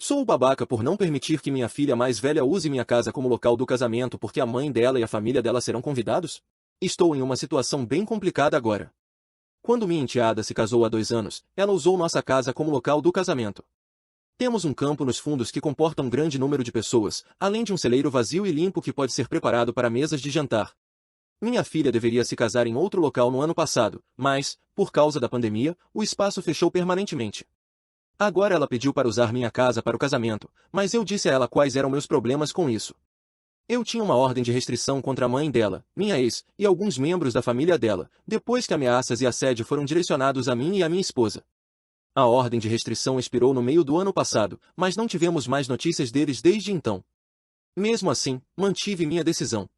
Sou o babaca por não permitir que minha filha mais velha use minha casa como local do casamento porque a mãe dela e a família dela serão convidados? Estou em uma situação bem complicada agora. Quando minha enteada se casou há 2 anos, ela usou nossa casa como local do casamento. Temos um campo nos fundos que comporta um grande número de pessoas, além de um celeiro vazio e limpo que pode ser preparado para mesas de jantar. Minha filha deveria se casar em outro local no ano passado, mas, por causa da pandemia, o espaço fechou permanentemente. Agora ela pediu para usar minha casa para o casamento, mas eu disse a ela quais eram meus problemas com isso. Eu tinha uma ordem de restrição contra a mãe dela, minha ex, e alguns membros da família dela, depois que ameaças e assédio foram direcionados a mim e a minha esposa. A ordem de restrição expirou no meio do ano passado, mas não tivemos mais notícias deles desde então. Mesmo assim, mantive minha decisão.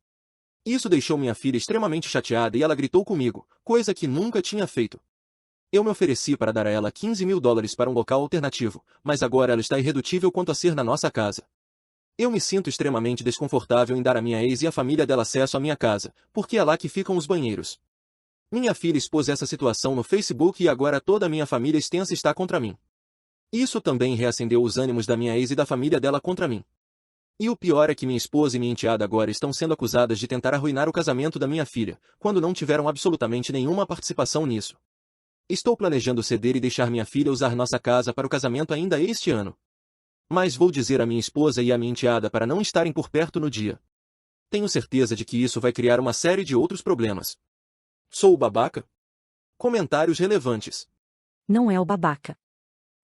Isso deixou minha filha extremamente chateada e ela gritou comigo, coisa que nunca tinha feito. Eu me ofereci para dar a ela $15.000 para um local alternativo, mas agora ela está irredutível quanto a ser na nossa casa. Eu me sinto extremamente desconfortável em dar a minha ex e a família dela acesso à minha casa, porque é lá que ficam os banheiros. Minha filha expôs essa situação no Facebook e agora toda a minha família extensa está contra mim. Isso também reacendeu os ânimos da minha ex e da família dela contra mim. E o pior é que minha esposa e minha enteada agora estão sendo acusadas de tentar arruinar o casamento da minha filha, quando não tiveram absolutamente nenhuma participação nisso. Estou planejando ceder e deixar minha filha usar nossa casa para o casamento ainda este ano. Mas vou dizer à minha esposa e à minha enteada para não estarem por perto no dia. Tenho certeza de que isso vai criar uma série de outros problemas. Sou o babaca? Comentários relevantes. Não é o babaca.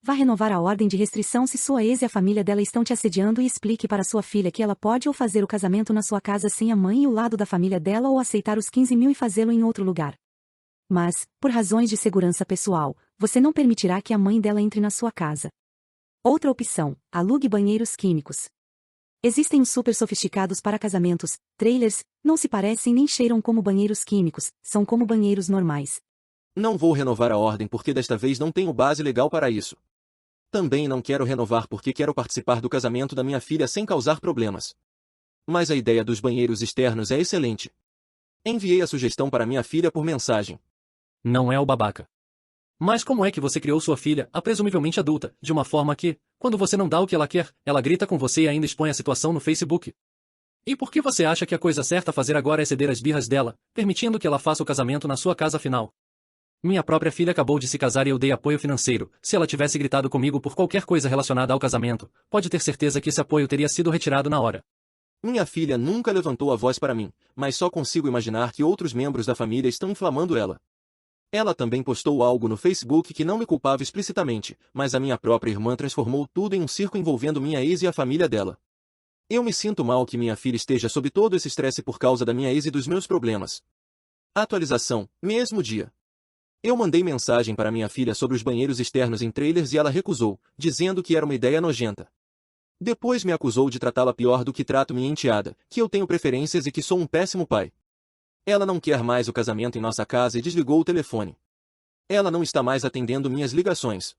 Vá renovar a ordem de restrição se sua ex e a família dela estão te assediando e explique para sua filha que ela pode ou fazer o casamento na sua casa sem a mãe e o lado da família dela ou aceitar os 15 mil e fazê-lo em outro lugar. Mas, por razões de segurança pessoal, você não permitirá que a mãe dela entre na sua casa. Outra opção, alugue banheiros químicos. Existem os super sofisticados para casamentos, trailers, não se parecem nem cheiram como banheiros químicos, são como banheiros normais. Não vou renovar a ordem porque desta vez não tenho base legal para isso. Também não quero renovar porque quero participar do casamento da minha filha sem causar problemas. Mas a ideia dos banheiros externos é excelente. Enviei a sugestão para minha filha por mensagem. Não é o babaca. Mas como é que você criou sua filha, a presumivelmente adulta, de uma forma que, quando você não dá o que ela quer, ela grita com você e ainda expõe a situação no Facebook? E por que você acha que a coisa certa a fazer agora é ceder às birras dela, permitindo que ela faça o casamento na sua casa final? Minha própria filha acabou de se casar e eu dei apoio financeiro. Se ela tivesse gritado comigo por qualquer coisa relacionada ao casamento, pode ter certeza que esse apoio teria sido retirado na hora. Minha filha nunca levantou a voz para mim, mas só consigo imaginar que outros membros da família estão inflamando ela. Ela também postou algo no Facebook que não me culpava explicitamente, mas a minha própria irmã transformou tudo em um circo envolvendo minha ex e a família dela. Eu me sinto mal que minha filha esteja sob todo esse estresse por causa da minha ex e dos meus problemas. Atualização, mesmo dia. Eu mandei mensagem para minha filha sobre os banheiros externos em trailers e ela recusou, dizendo que era uma ideia nojenta. Depois me acusou de tratá-la pior do que trato minha enteada, que eu tenho preferências e que sou um péssimo pai. Ela não quer mais o casamento em nossa casa e desligou o telefone. Ela não está mais atendendo minhas ligações.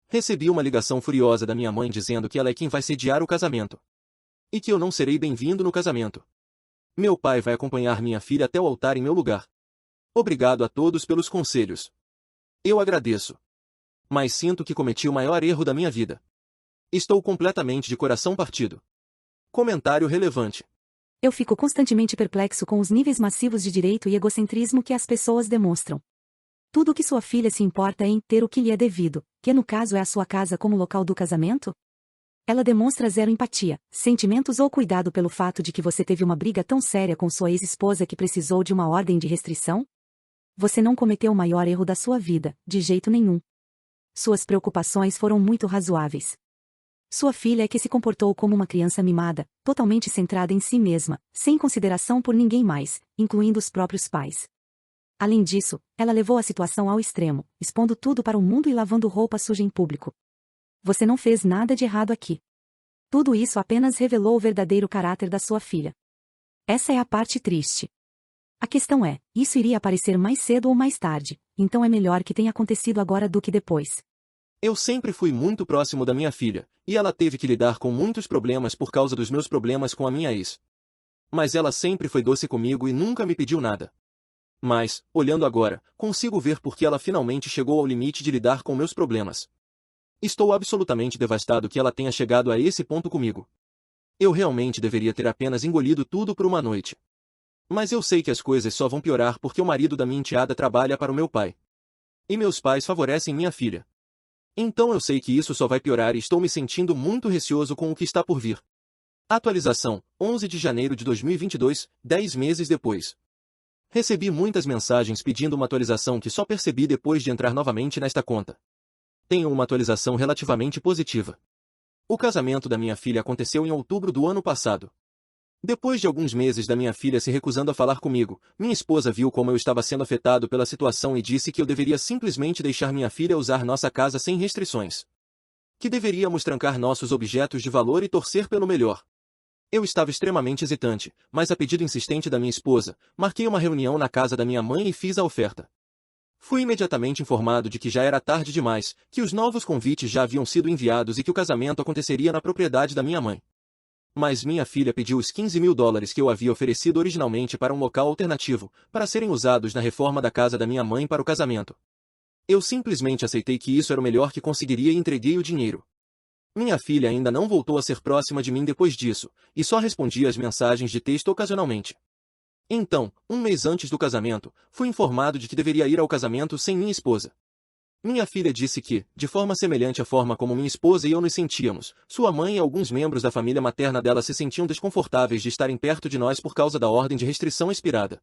Recebi uma ligação furiosa da minha mãe dizendo que ela é quem vai sediar o casamento. E que eu não serei bem-vindo no casamento. Meu pai vai acompanhar minha filha até o altar em meu lugar. Obrigado a todos pelos conselhos. Eu agradeço. Mas sinto que cometi o maior erro da minha vida. Estou completamente de coração partido. Comentário relevante. Eu fico constantemente perplexo com os níveis massivos de direito e egocentrismo que as pessoas demonstram. Tudo o que sua filha se importa é em ter o que lhe é devido, que no caso é a sua casa como local do casamento? Ela demonstra zero empatia, sentimentos ou cuidado pelo fato de que você teve uma briga tão séria com sua ex-esposa que precisou de uma ordem de restrição? Você não cometeu o maior erro da sua vida, de jeito nenhum. Suas preocupações foram muito razoáveis. Sua filha é que se comportou como uma criança mimada, totalmente centrada em si mesma, sem consideração por ninguém mais, incluindo os próprios pais. Além disso, ela levou a situação ao extremo, expondo tudo para o mundo e lavando roupa suja em público. Você não fez nada de errado aqui. Tudo isso apenas revelou o verdadeiro caráter da sua filha. Essa é a parte triste. A questão é, isso iria aparecer mais cedo ou mais tarde, então é melhor que tenha acontecido agora do que depois. Eu sempre fui muito próximo da minha filha, e ela teve que lidar com muitos problemas por causa dos meus problemas com a minha ex. Mas ela sempre foi doce comigo e nunca me pediu nada. Mas, olhando agora, consigo ver por que ela finalmente chegou ao limite de lidar com meus problemas. Estou absolutamente devastado que ela tenha chegado a esse ponto comigo. Eu realmente deveria ter apenas engolido tudo por uma noite. Mas eu sei que as coisas só vão piorar porque o marido da minha enteada trabalha para o meu pai. E meus pais favorecem minha filha. Então eu sei que isso só vai piorar e estou me sentindo muito receoso com o que está por vir. Atualização, 11 de janeiro de 2022, 10 meses depois. Recebi muitas mensagens pedindo uma atualização que só percebi depois de entrar novamente nesta conta. Tenho uma atualização relativamente positiva. O casamento da minha filha aconteceu em outubro do ano passado. Depois de alguns meses da minha filha se recusando a falar comigo, minha esposa viu como eu estava sendo afetado pela situação e disse que eu deveria simplesmente deixar minha filha usar nossa casa sem restrições. Que deveríamos trancar nossos objetos de valor e torcer pelo melhor. Eu estava extremamente hesitante, mas a pedido insistente da minha esposa, marquei uma reunião na casa da minha mãe e fiz a oferta. Fui imediatamente informado de que já era tarde demais, que os novos convites já haviam sido enviados e que o casamento aconteceria na propriedade da minha mãe. Mas minha filha pediu os $15.000 que eu havia oferecido originalmente para um local alternativo, para serem usados na reforma da casa da minha mãe para o casamento. Eu simplesmente aceitei que isso era o melhor que conseguiria e entreguei o dinheiro. Minha filha ainda não voltou a ser próxima de mim depois disso, e só respondia às mensagens de texto ocasionalmente. Então, um mês antes do casamento, fui informado de que deveria ir ao casamento sem minha esposa. Minha filha disse que, de forma semelhante à forma como minha esposa e eu nos sentíamos, sua mãe e alguns membros da família materna dela se sentiam desconfortáveis de estarem perto de nós por causa da ordem de restrição expirada.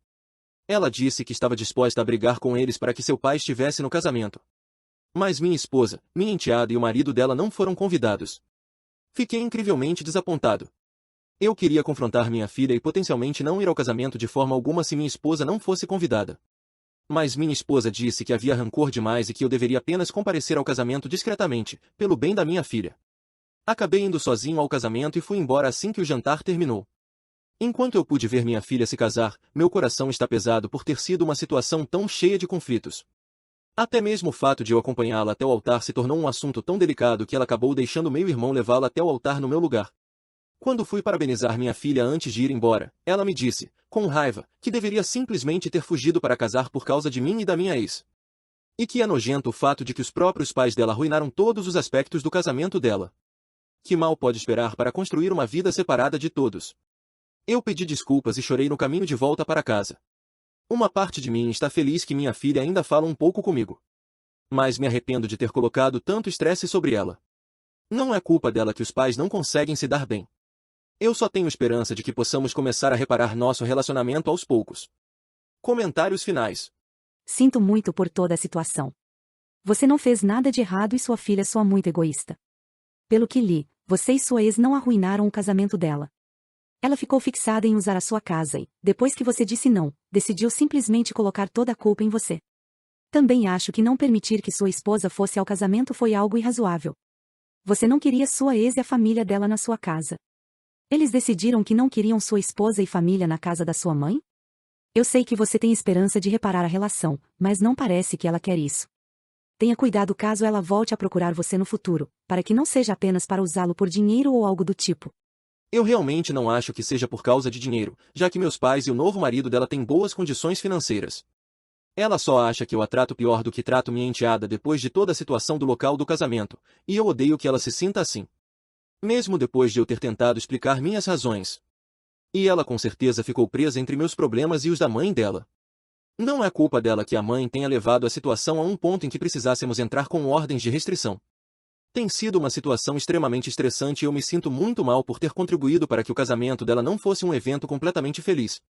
Ela disse que estava disposta a brigar com eles para que seu pai estivesse no casamento. Mas minha esposa, minha enteada e o marido dela não foram convidados. Fiquei incrivelmente desapontado. Eu queria confrontar minha filha e potencialmente não ir ao casamento de forma alguma se minha esposa não fosse convidada. Mas minha esposa disse que havia rancor demais e que eu deveria apenas comparecer ao casamento discretamente, pelo bem da minha filha. Acabei indo sozinho ao casamento e fui embora assim que o jantar terminou. Enquanto eu pude ver minha filha se casar, meu coração está pesado por ter sido uma situação tão cheia de conflitos. Até mesmo o fato de eu acompanhá-la até o altar se tornou um assunto tão delicado que ela acabou deixando meu irmão levá-la até o altar no meu lugar. Quando fui parabenizar minha filha antes de ir embora, ela me disse, com raiva, que deveria simplesmente ter fugido para casar por causa de mim e da minha ex. E que é nojento o fato de que os próprios pais dela arruinaram todos os aspectos do casamento dela. Que mal pode esperar para construir uma vida separada de todos? Eu pedi desculpas e chorei no caminho de volta para casa. Uma parte de mim está feliz que minha filha ainda fala um pouco comigo. Mas me arrependo de ter colocado tanto estresse sobre ela. Não é culpa dela que os pais não conseguem se dar bem. Eu só tenho esperança de que possamos começar a reparar nosso relacionamento aos poucos. Comentários finais. Sinto muito por toda a situação. Você não fez nada de errado e sua filha soa muito egoísta. Pelo que li, você e sua ex não arruinaram o casamento dela. Ela ficou fixada em usar a sua casa e, depois que você disse não, decidiu simplesmente colocar toda a culpa em você. Também acho que não permitir que sua esposa fosse ao casamento foi algo irrazoável. Você não queria sua ex e a família dela na sua casa. Eles decidiram que não queriam sua esposa e família na casa da sua mãe? Eu sei que você tem esperança de reparar a relação, mas não parece que ela quer isso. Tenha cuidado caso ela volte a procurar você no futuro, para que não seja apenas para usá-lo por dinheiro ou algo do tipo. Eu realmente não acho que seja por causa de dinheiro, já que meus pais e o novo marido dela têm boas condições financeiras. Ela só acha que eu a trato pior do que trato minha enteada depois de toda a situação do local do casamento, e eu odeio que ela se sinta assim. Mesmo depois de eu ter tentado explicar minhas razões. E ela com certeza ficou presa entre meus problemas e os da mãe dela. Não é culpa dela que a mãe tenha levado a situação a um ponto em que precisássemos entrar com ordens de restrição. Tem sido uma situação extremamente estressante e eu me sinto muito mal por ter contribuído para que o casamento dela não fosse um evento completamente feliz.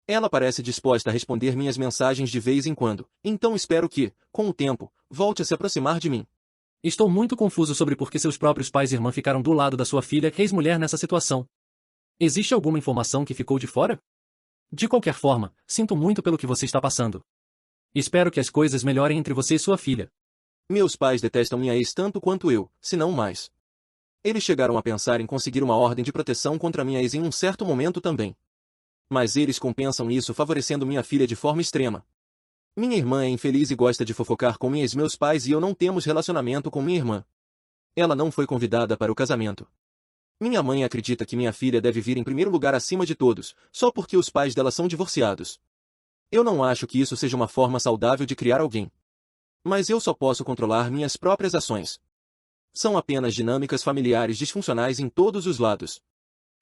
Ela parece disposta a responder minhas mensagens de vez em quando, então espero que, com o tempo, volte a se aproximar de mim. Estou muito confuso sobre por que seus próprios pais e irmã ficaram do lado da sua filha, ex-mulher, nessa situação. Existe alguma informação que ficou de fora? De qualquer forma, sinto muito pelo que você está passando. Espero que as coisas melhorem entre você e sua filha. Meus pais detestam minha ex tanto quanto eu, se não mais. Eles chegaram a pensar em conseguir uma ordem de proteção contra minha ex em um certo momento também. Mas eles compensam isso favorecendo minha filha de forma extrema. Minha irmã é infeliz e gosta de fofocar com minha ex. Meus pais e eu não temos relacionamento com minha irmã. Ela não foi convidada para o casamento. Minha mãe acredita que minha filha deve vir em primeiro lugar acima de todos, só porque os pais dela são divorciados. Eu não acho que isso seja uma forma saudável de criar alguém. Mas eu só posso controlar minhas próprias ações. São apenas dinâmicas familiares disfuncionais em todos os lados.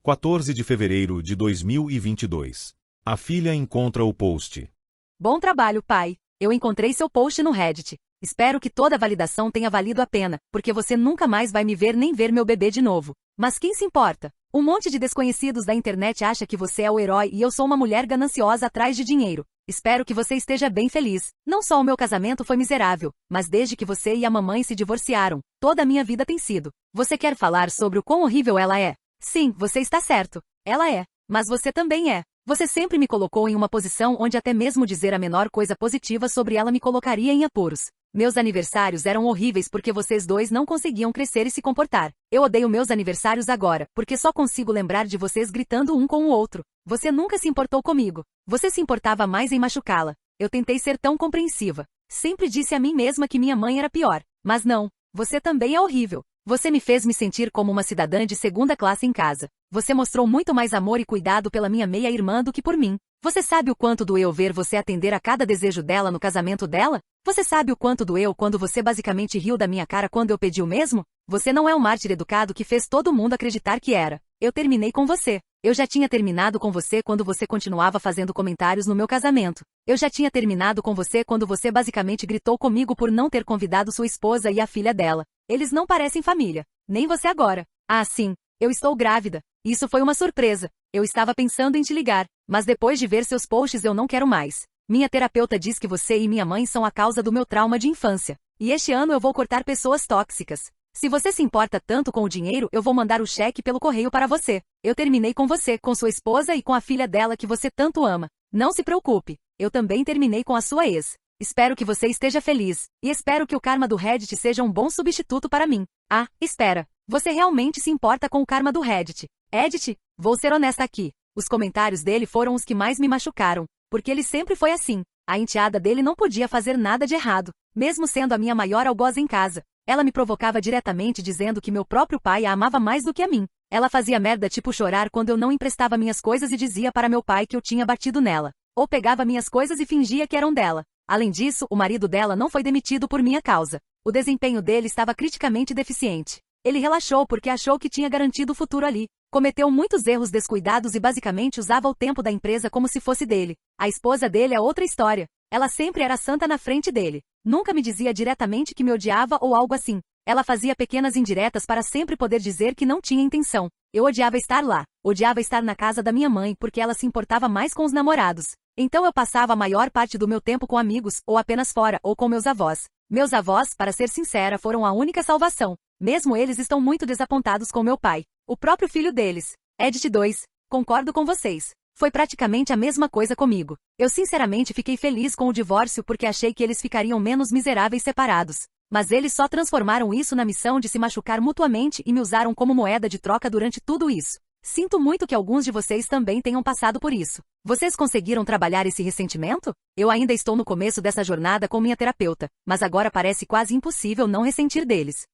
14 de fevereiro de 2022. A filha encontra o post. Bom trabalho, pai. Eu encontrei seu post no Reddit. Espero que toda a validação tenha valido a pena, porque você nunca mais vai me ver nem ver meu bebê de novo. Mas quem se importa? Um monte de desconhecidos da internet acha que você é o herói e eu sou uma mulher gananciosa atrás de dinheiro. Espero que você esteja bem feliz. Não só o meu casamento foi miserável, mas desde que você e a mamãe se divorciaram, toda a minha vida tem sido. Você quer falar sobre o quão horrível ela é? Sim, você está certo. Ela é. Mas você também é. Você sempre me colocou em uma posição onde até mesmo dizer a menor coisa positiva sobre ela me colocaria em apuros. Meus aniversários eram horríveis porque vocês dois não conseguiam crescer e se comportar. Eu odeio meus aniversários agora, porque só consigo lembrar de vocês gritando um com o outro. Você nunca se importou comigo. Você se importava mais em machucá-la. Eu tentei ser tão compreensiva. Sempre disse a mim mesma que minha mãe era pior. Mas não. Você também é horrível. Você me fez me sentir como uma cidadã de segunda classe em casa. Você mostrou muito mais amor e cuidado pela minha meia-irmã do que por mim. Você sabe o quanto doeu ver você atender a cada desejo dela no casamento dela? Você sabe o quanto doeu quando você basicamente riu da minha cara quando eu pedi o mesmo? Você não é um mártir educado que fez todo mundo acreditar que era. Eu terminei com você. Eu já tinha terminado com você quando você continuava fazendo comentários no meu casamento. Eu já tinha terminado com você quando você basicamente gritou comigo por não ter convidado sua esposa e a filha dela. Eles não parecem família. Nem você agora. Ah, sim. Eu estou grávida. Isso foi uma surpresa. Eu estava pensando em te ligar, mas depois de ver seus posts eu não quero mais. Minha terapeuta diz que você e minha mãe são a causa do meu trauma de infância. E este ano eu vou cortar pessoas tóxicas. Se você se importa tanto com o dinheiro, eu vou mandar o cheque pelo correio para você. Eu terminei com você, com sua esposa e com a filha dela que você tanto ama. Não se preocupe. Eu também terminei com a sua ex. Espero que você esteja feliz. E espero que o karma do Reddit seja um bom substituto para mim. Ah, espera. Você realmente se importa com o karma do Reddit? Edit? Vou ser honesta aqui. Os comentários dele foram os que mais me machucaram. Porque ele sempre foi assim. A enteada dele não podia fazer nada de errado. Mesmo sendo a minha maior algoz em casa. Ela me provocava diretamente dizendo que meu próprio pai a amava mais do que a mim. Ela fazia merda tipo chorar quando eu não emprestava minhas coisas e dizia para meu pai que eu tinha batido nela. Ou pegava minhas coisas e fingia que eram dela. Além disso, o marido dela não foi demitido por minha causa. O desempenho dele estava criticamente deficiente. Ele relaxou porque achou que tinha garantido o futuro ali. Cometeu muitos erros descuidados e basicamente usava o tempo da empresa como se fosse dele. A esposa dele é outra história. Ela sempre era santa na frente dele. Nunca me dizia diretamente que me odiava ou algo assim. Ela fazia pequenas indiretas para sempre poder dizer que não tinha intenção. Eu odiava estar lá. Odiava estar na casa da minha mãe porque ela se importava mais com os namorados. Então eu passava a maior parte do meu tempo com amigos, ou apenas fora, ou com meus avós. Meus avós, para ser sincera, foram a única salvação. Mesmo eles estão muito desapontados com meu pai. O próprio filho deles. Edit 2. Concordo com vocês. Foi praticamente a mesma coisa comigo. Eu sinceramente fiquei feliz com o divórcio porque achei que eles ficariam menos miseráveis separados. Mas eles só transformaram isso na missão de se machucar mutuamente e me usaram como moeda de troca durante tudo isso. Sinto muito que alguns de vocês também tenham passado por isso. Vocês conseguiram trabalhar esse ressentimento? Eu ainda estou no começo dessa jornada com minha terapeuta, mas agora parece quase impossível não ressentir deles.